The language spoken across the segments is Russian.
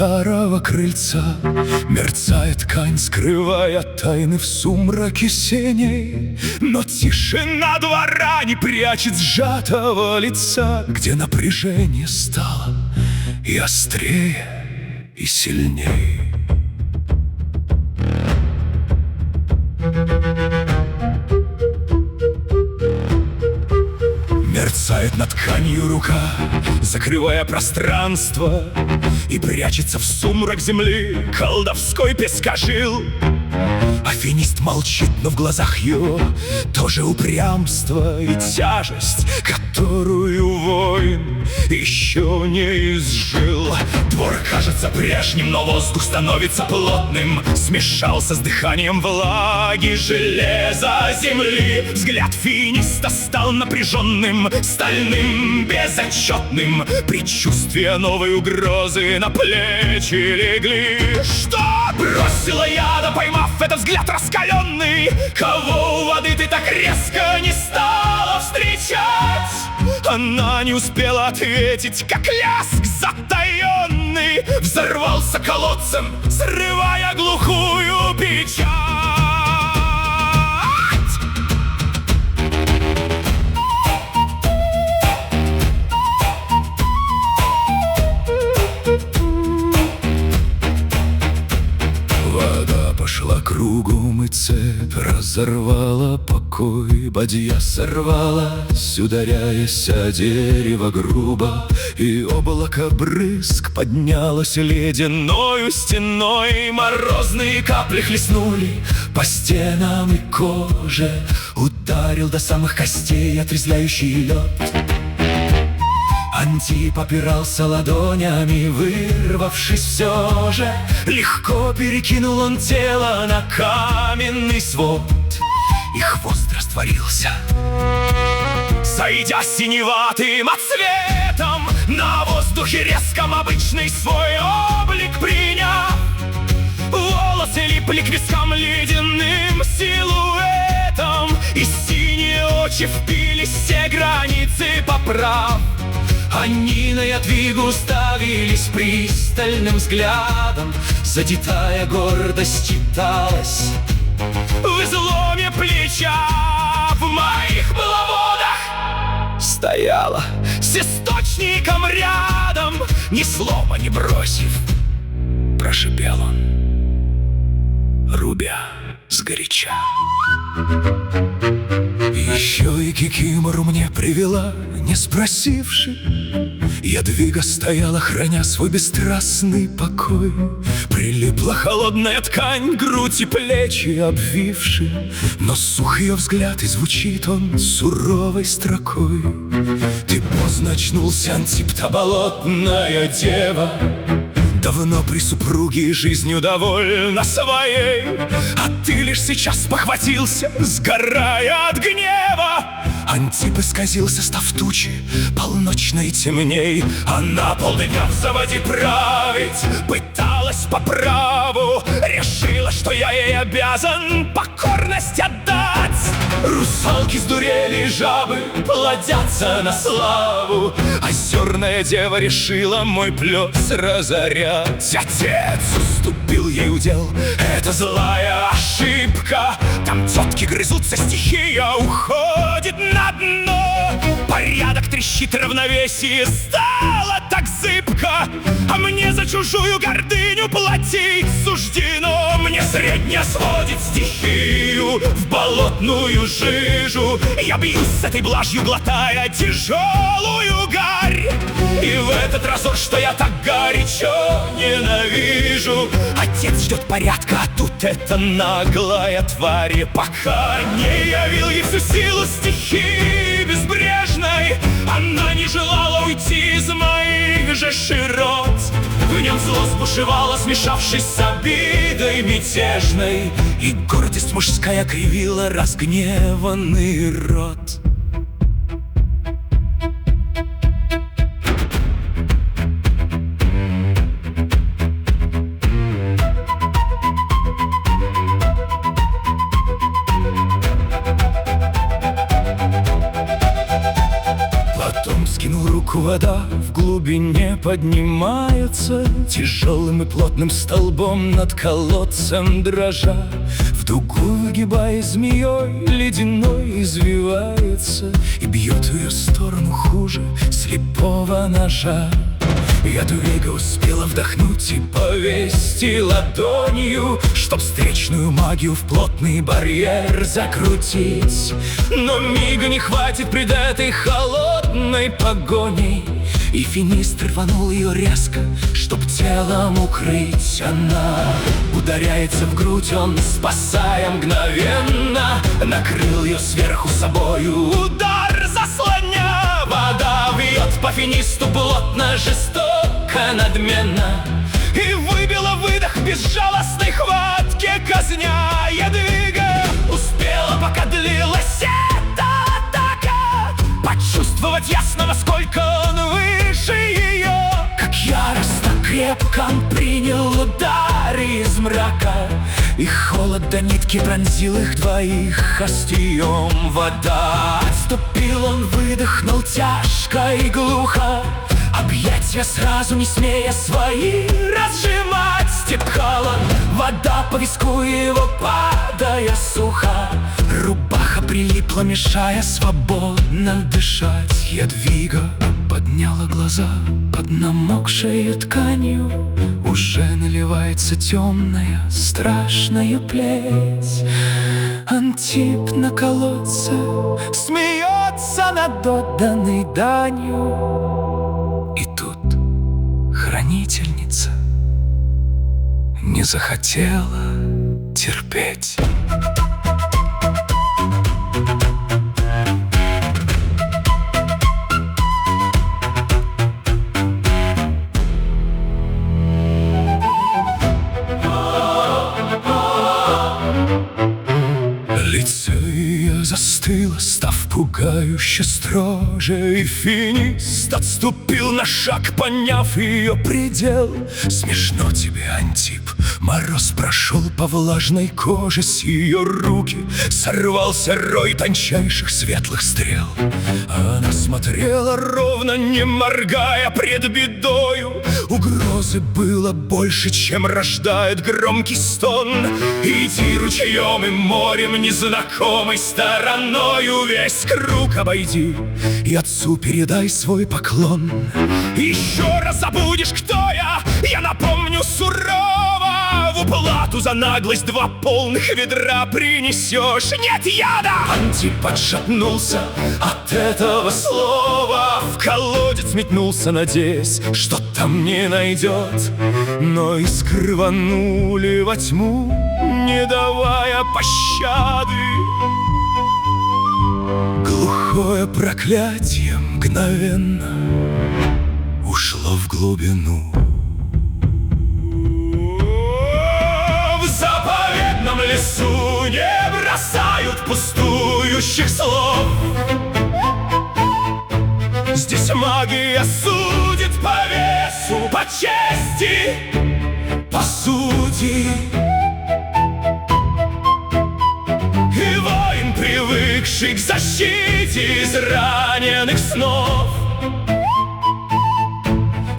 старого крыльца мерцает ткань, скрывая тайны в сумраке сеней. Но тишина двора не прячет сжатого лица, где напряжение стало и острее, и сильней. Мерцает над тканью рука, закрывая пространство, и прячется в сумрак земли колдовской пескожил. Афинист молчит, но в глазах его тоже упрямство и тяжесть, которую воин еще не изжил. Двор кажется прежним, но воздух становится плотным, смешался с дыханием влаги железа земли. Взгляд финиста стал напряженным, стальным, безотчетным. Предчувствия новой угрозы на плечи легли. Что бросила яда, поймав этот взгляд раскаленный? Кого у воды ты так резко не стала встречать? Она не успела ответить, как лязг затаенный взорвался колодцем, срывая глухую печать. Вода пошла кругом, и цепь разорвала покой. Бадья сорвалась, ударяясь о дерево грубо, и облако брызг поднялось ледяною стеной. Морозные капли хлестнули по стенам и коже, ударил до самых костей отрезвляющий лед. Антип опирался ладонями, вырвавшись все же. Легко перекинул он тело на каменный свод, и хвост растворился, сойдя синеватым отсветом. На воздухе резком обычный свой облик приняв, волосы липли к вискам ледяным силуэтом, и синие очи впились все границы поправ. Они на Ядвигу уставились пристальным взглядом. Задетая гордость читалась в изломе плеча. В моих быловодах стояла с источником рядом, ни слова не бросив, прошипел он, рубя сгоряча. Еще и Кикимору мне привела, не спросивши. Ядвига стояла, храня свой бесстрастный покой. Прилипла холодная ткань, грудь и плечи обвивши, но сух ее взгляд, и звучит он суровой строкой. Ты поздно очнулся, Антип, болотная дева, давно при супруге жизнью довольна своей, а ты лишь сейчас похватился, сгорая от гнева. Антип исказился, став тучи полночной темней. Она полдня в заводе править пыталась по праву, решила, что я ей обязан покорность отдать. Русалки сдурели, жабы плодятся на славу, озерная дева решила мой плес разорять. Отец уступил ей удел, это злая ошибка. Там тетки грызутся, стихия уходит на дно. Порядок трещит, равновесие стало так зыбко, а мне за чужую гордыню платить суждено. Мне средня сводит стихию в болотную жижу. Я бьюсь с этой блажью, глотая тяжелую гарь. И в этот разор, что я так горячо ненавижу, отец ждет порядка, а тут эта наглая тварь пока не явил ей всю силу стихии безбрежной. Она не желала уйти из моих же широт. В нем злость бушевала, смешавшись с обидой мятежной, и гордость мужская кривила разгневанный рот. Вдруг вода в глубине поднимается тяжелым и плотным столбом над колодцем дрожа. В дугу выгибаясь змеей ледяной извивается и бьет в ее сторону хуже слепого ножа. Ядвига успела вдохнуть и повести ладонью, чтоб встречную магию в плотный барьер закрутить. Но мига не хватит пред этой холодной погоней, и финист рванул ее резко, чтоб телом укрыть. Она ударяется в грудь, он, спасая мгновенно, накрыл ее сверху собою. Удар заслоня, вода бьет по финисту плотно, жестоко, надменно, и выбила выдох в безжалостной хватке казня. Ядвига успела, пока длилась эта атака, почувствовать ясно, насколько он выше ее. Как яростно, крепко он принял удар из мрака, и холод до нитки пронзил их двоих острием. Вода отступил, он выдохнул тяжко и глухо, объятия сразу не смея свои разжимать. Стекала вода по виску его, падая сухо. Рубаха прилипла, мешая свободно дышать. Ядвига подняла глаза, под намокшей тканью уже наливается темная страшная плеть. Антип на колодце смеется над отданной данью. И тут хранительница не захотела терпеть. Лицо ее застыло, став пугающе строже, и финист отступил на шаг, поняв ее предел. Смешно тебе, Антип, мороз прошел по влажной коже, с ее руки сорвался рой тончайших светлых стрел. Она смотрела ровно, не моргая, пред бедою. Угрозы было больше, чем рождает громкий стон. Иди ручьем и морем незнакомой стороною, весь круг обойди и отцу передай свой поклон. Еще раз забудешь, кто я напомню сурово. В уплату за наглость 2 полных ведра принесешь. Нет яда! Антип отшатнулся от этого слова, в колодец метнулся, надеясь, что там не найдет. Но искры рванули во тьму, не давая пощады. Глухое проклятие мгновенно ушло в глубину. В заповедном лесу не бросают пустующих слов. Здесь магия судит по весу, по чести, по сути. И воин, привыкший к защите израненных снов,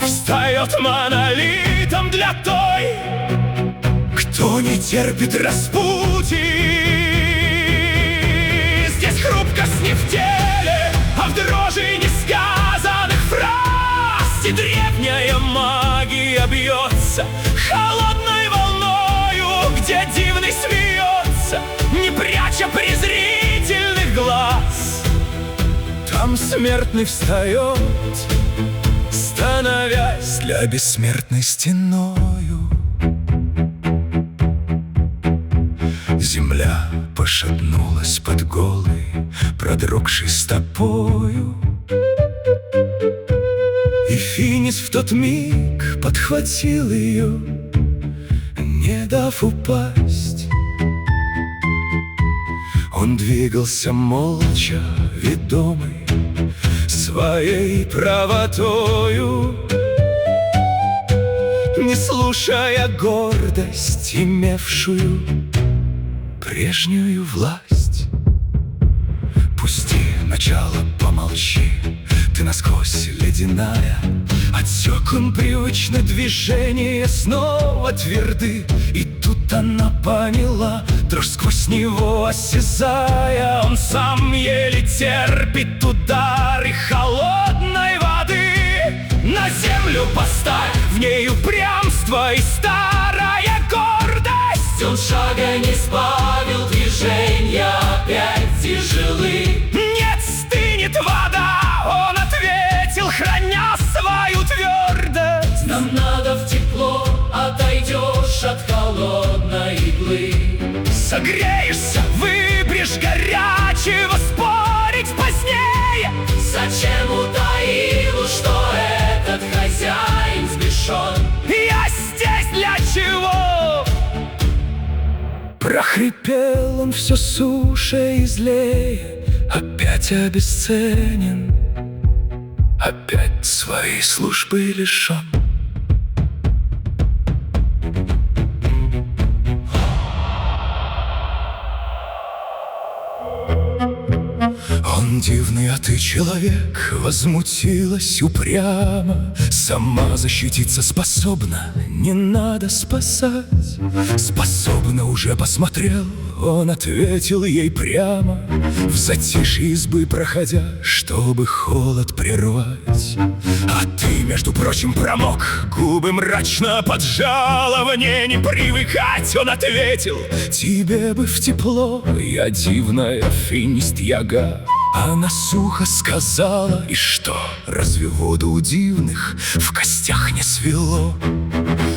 встает монолитом для той, кто не терпит распутий. Здесь хрупкость не в теле, а в дрожи несказанных фраз. И древняя магия бьется холодной волною, где дивный смеется, не пряча презрительных глаз. Там смертный встает, становясь для бессмертной стеною. Земля пошатнулась под голой, продрогшей стопою, и финист в тот миг подхватил ее, не дав упасть. Он двигался молча, ведомый своей правотою, не слушая гордость, имевшую прежнюю власть. Пусти начало, помолчи, ты насквозь ледяная. Отсек он привычно, движения снова тверды. И тут она поняла, дрожь сквозь него осязая. Он сам еле терпит удары холодной воды. На землю поставь, в ней упрямство и старая гордость. Он шага не сбавил, движения опять тяжелы. Нет, стынет вода, он ответил, храня свою твердость. Нам надо в тепло, отойдешь от холодной иглы. Согреешься, выберешь горячего, спорить позднее. Зачем утаил, что этот хозяин сбешен? Я здесь для чего? Прохрипел он все суше и злее, опять обесценен, опять своей службы лишен. Он дивный, а ты человек, возмутилась упрямо. Сама защититься способна, не надо спасать. Способна, уже посмотрел, он ответил ей прямо, в затишье избы проходя, чтобы холод прервать. А ты, между прочим, промок, губы мрачно поджала. Мне не привыкать, он ответил, тебе бы в тепло. Я дивная финист-яга. Она сухо сказала, и что, разве воду у дивных в костях не свело?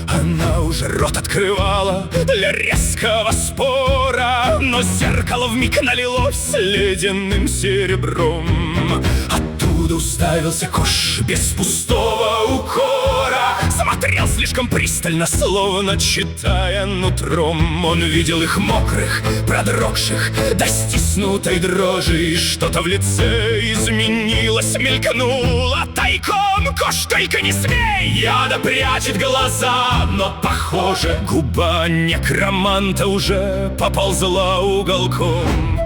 Она уже рот открывала для резкого спора, но зеркало вмиг налилось ледяным серебром. Оттуда уставился Кош без пустого укора. Смотрел слишком пристально, словно читая нутром. Он видел их мокрых, продрогших до стиснутой дрожи. И что-то в лице изменилось, мелькнуло тайком. Кош, только не смей! Яда прячет глаза, но, похоже, губа некроманта уже поползла уголком.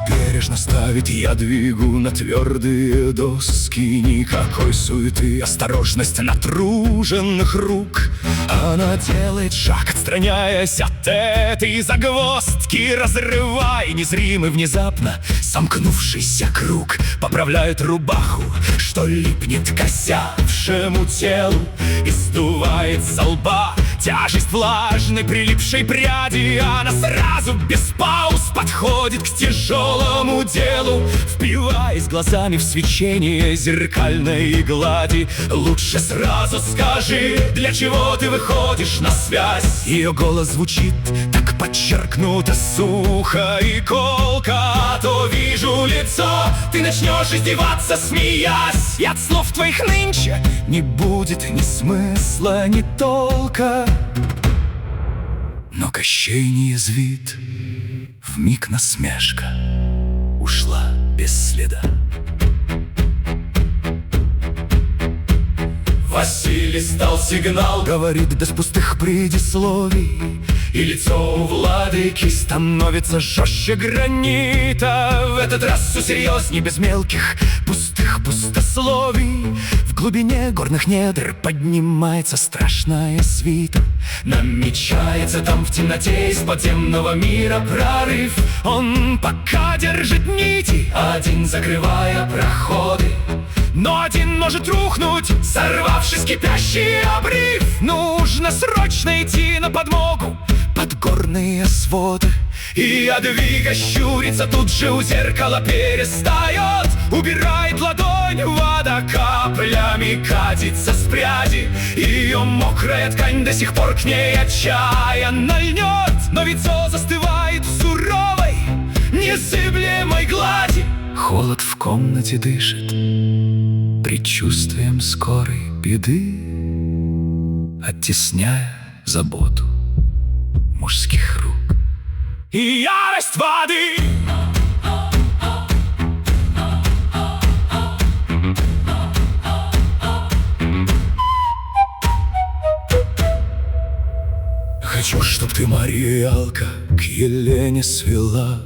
Бережно ставит ядвигу на твердые доски. Никакой суеты, осторожность натруженных рук. Она делает шаг, отстраняясь от этой загвоздки, разрывая незримый внезапно сомкнувшийся круг. Поправляет рубаху, что липнет к осявшему телу, и сдувает со лба тяжесть влажной прилипшей пряди. Она сразу без пауз подходит к тяжелому делу, впиваясь глазами в свечение зеркальной глади. Лучше сразу скажи, для чего ты выходишь на связь? Ее голос звучит так подчеркнуто сухо и колко. А то вижу лицо, ты начнешь издеваться, смеясь. И от слов твоих нынче не будет ни смысла, ни толка. Но Кощей не язвит, вмиг насмешка ушла без следа. Василий стал сигнал, говорит без пустых предисловий, и лицо у владыки становится жестче гранита. В этот раз все серьезней, без мелких пустых пустословий. В глубине горных недр поднимается страшная свита. Намечается там в темноте из подземного мира прорыв. Он пока держит нити, один закрывая проходы. Но один может рухнуть, сорвавшись в кипящий обрыв. Нужно срочно идти на подмогу под горные своды. И Ядвига щурится, тут же у зеркала перестает. Убирает ладонь, вода каплями катится с пряди. Ее мокрая ткань до сих пор к ней отчаянно льнет. Но лицо застывает в суровой, незыблемой глади. Холод в комнате дышит предчувствием скорой беды, оттесняя заботу мужских рук и ярость воды. Хочу, чтоб Ты, Мария Алка, к Елене свела.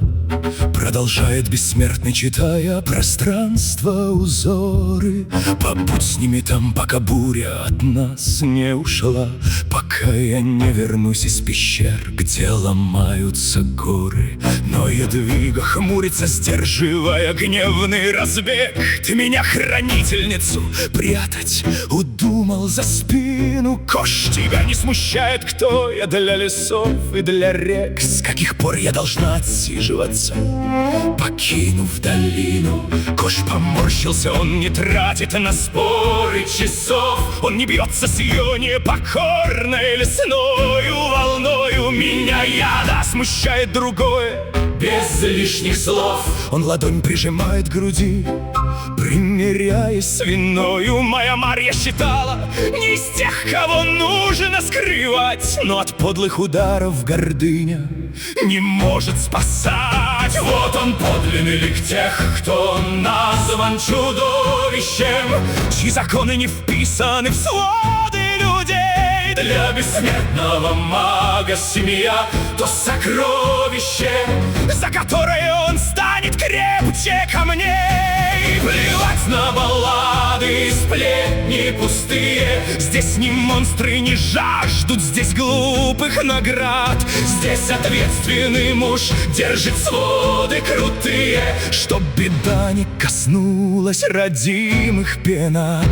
Продолжает бессмертный, читая пространство узоры. Побудь с ними там, пока буря от нас не ушла, пока я не вернусь из пещер, где ломаются горы. Но Едвига хмурится, сдерживая гневный разбег. Ты меня, хранительницу, прятать удумал за спину. Кош, тебя не смущает, кто я для лесов и для рек? С каких пор я должна отсиживаться, покинув долину? Кош поморщился, он не тратит на споры часов. Он не бьется с ее непокорной лесною волною. Меня яда смущает другое, без лишних слов. Он ладонь прижимает к груди, примиряясь с виною. Моя Марья считала не из тех, кого нужно скрывать, но от подлых ударов гордыня не может спасать. Вот он, подлинный лик тех, кто назван чудовищем, чьи законы не вписаны в своды людей. Для бессмертного мага семья — то сокровище, за которое он станет крепче камней. Плевать на баллады и сплетни пустые. Здесь ни монстры не жаждут, здесь глупых наград. Здесь ответственный муж держит своды крутые, чтоб беда не коснулась родимых пенат.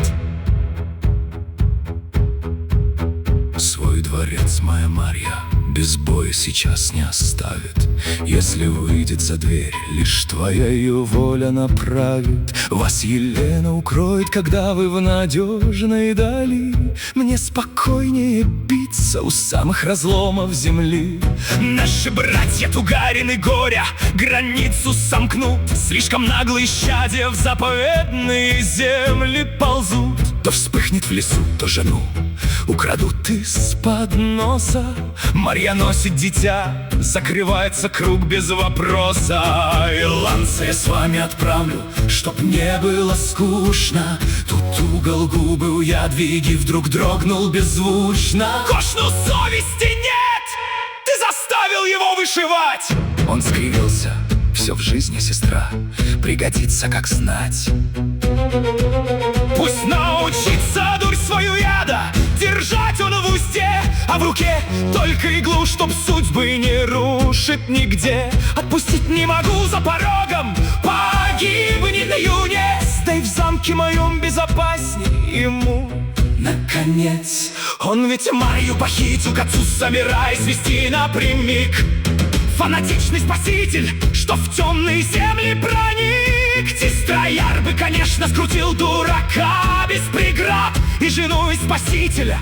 Свой дворец моя Марья без боя сейчас не оставит. Если выйдет за дверь, лишь твоя ее воля направит. Вас Елена укроет, когда вы в надежной дали. Мне спокойнее биться у самых разломов земли. Наши братья Тугарины горя границу сомкнут. Слишком наглые щадия в заповедные земли ползут. То вспыхнет в лесу, то жену украдут из-под носа. Марья носит дитя, закрывается круг без вопроса. И ланца я с вами отправлю, чтоб не было скучно. Тут угол губы у Ядвиги вдруг дрогнул беззвучно. Кош, ну совести нет! Ты заставил его вышивать! Он скривился. Все в жизни, сестра, пригодится как знать. Пусть научится дурь свою яда держать он в узде, а в руке только иглу, чтоб судьбы не рушит нигде. Отпустить не могу за порогом, погибнет юнец. Да и в замке моем безопасней ему. Наконец, он ведь Марью похитил, к отцу собираясь вести напрямик. Фанатичный спаситель, что в темные земли проник. Тистрояр бы, конечно, скрутил дурака без преград. И жену, и спасителя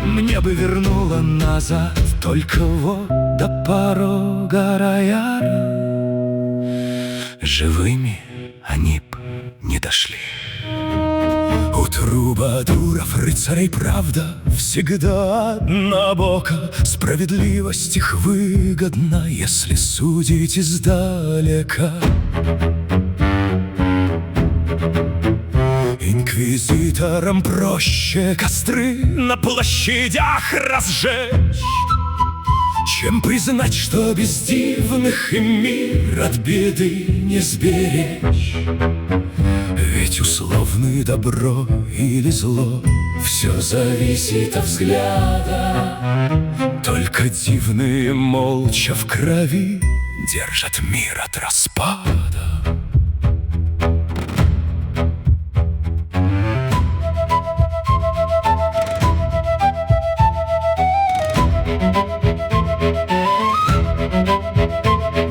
мне бы вернула назад. Только вот до порога Рояра живыми они б не дошли. У трубадуров, рыцарей правда всегда однобока. Справедливость их выгодна, если судить издалека. Инквизиторам проще костры на площадях разжечь, чем признать, что без дивных и мир от беды не сберечь. Ведь условное добро или зло все зависит от взгляда. Только дивные молча в крови держат мир от распада.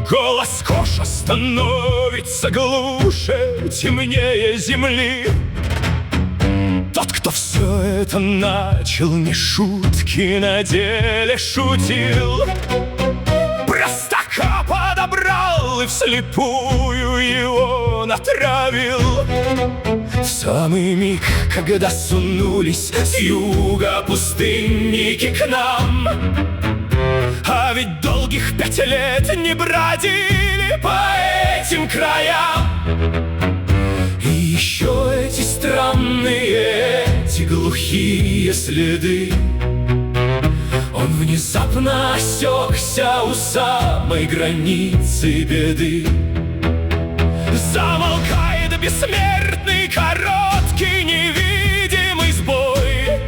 Голос Коша становится глуше, темнее земли. Тот, кто все это начал, не шутки на деле шутил. Простака подобрал и вслепую его натравил. В самый миг, когда сунулись с юга пустынники к нам. А ведь долгих 5 лет не бродили по этим краям. И еще эти странные, эти глухие следы. Он Внезапно осекся у самой границы беды. Замолкает бессмертный, короткий, невидимый сбой,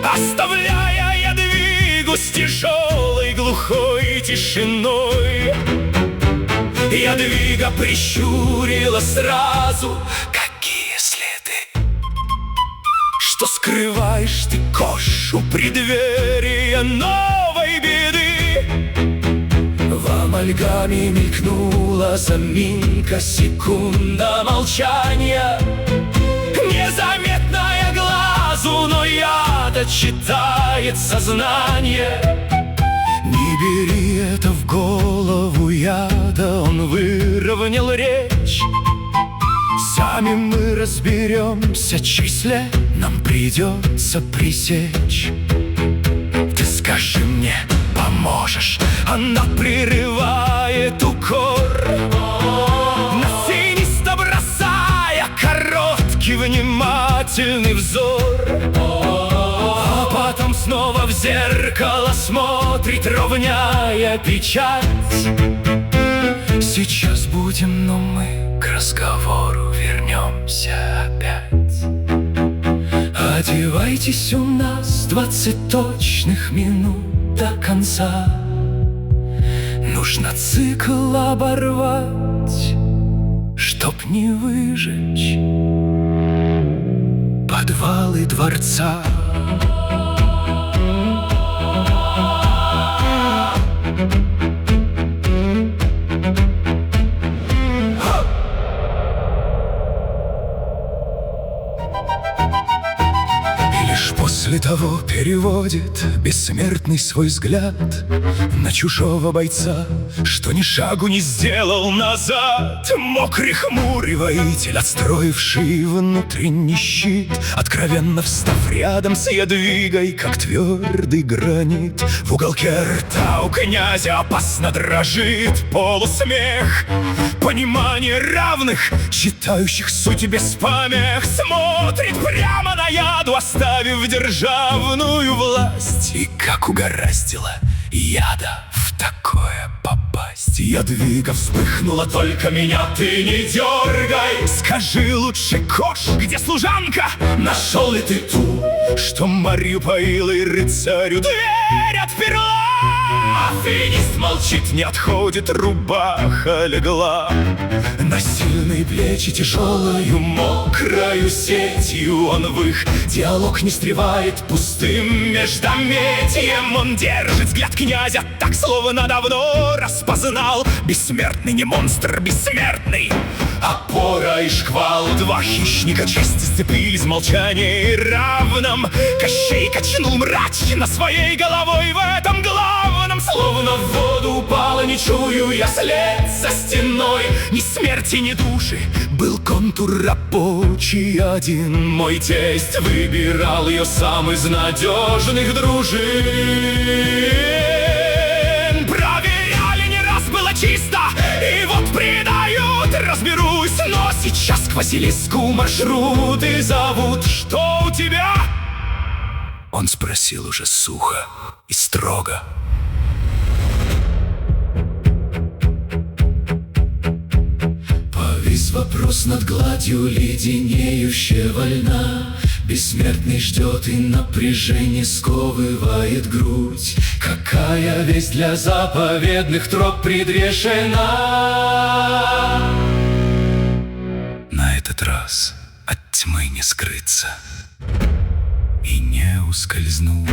оставляя Ядвигу с тяжелой глухой тишиной. Ядвига прищурила сразу: какие следы, что скрываешь ты, Кош, у преддверия новой беды. В амальгаме мелькнула заминка, секунда молчания, незаметная глазу, но яд читает сознание. Не бери это в голову, яда, он выровнял речь. Сами мы разберемся, чей след нам придется пресечь. Ты скажи мне, поможешь? Она прерывает укор, насильно бросая короткий внимательный взор. А потом снова в зеркало смотрит, ровняя печать. Сейчас будем, но мы к разговору вернемся опять. Одевайтесь, у нас 20 точных минут до конца. Нужно цикл оборвать, чтоб не выжечь подвалы дворца. После того переводит бессмертный свой взгляд на чужого бойца, что ни шагу не сделал назад. Мокрый хмурый воитель, отстроивший внутренний щит, откровенно встав рядом с Ядвигой, как твердый гранит. В уголке рта у князя опасно дрожит полусмех. Понимание равных, читающих суть без помех, смотрит прямо на яду, оставив державную власть. И как угораздило яда в такое попасть. Ядвига вспыхнула: только меня ты не дергай. Скажи лучше, Кош, где служанка? Нашел ли ты ту, что Марью поила и рыцарю дверь отперла? Афинист молчит, не отходит, рубаха легла на сильные плечи тяжелою мокрою сетью. Он в их диалог не встревает пустым междометием. Он держит взгляд князя так, словно давно распознал. Бессмертный не монстр, бессмертный опора и шквал. Два хищника чести сцепились в молчании равном. Кощей качнул мрачно своей головой в этом главном. Словно в воду упала, не чую я след за стеной. Ни смерти, ни души, был контур рабочий один. Мой тесть выбирал ее сам из надежных дружин. Проверяли, не раз было чисто, и вот предают, разберусь. Но сейчас к Василиску маршруты зовут. Что у тебя? Он спросил уже сухо и строго. Повис вопрос над гладью леденеющего льна. Бессмертный ждет, и напряжение сковывает грудь. Какая весть для заповедных троп предрешена? На этот раз от тьмы не скрыться и не ускользнуть.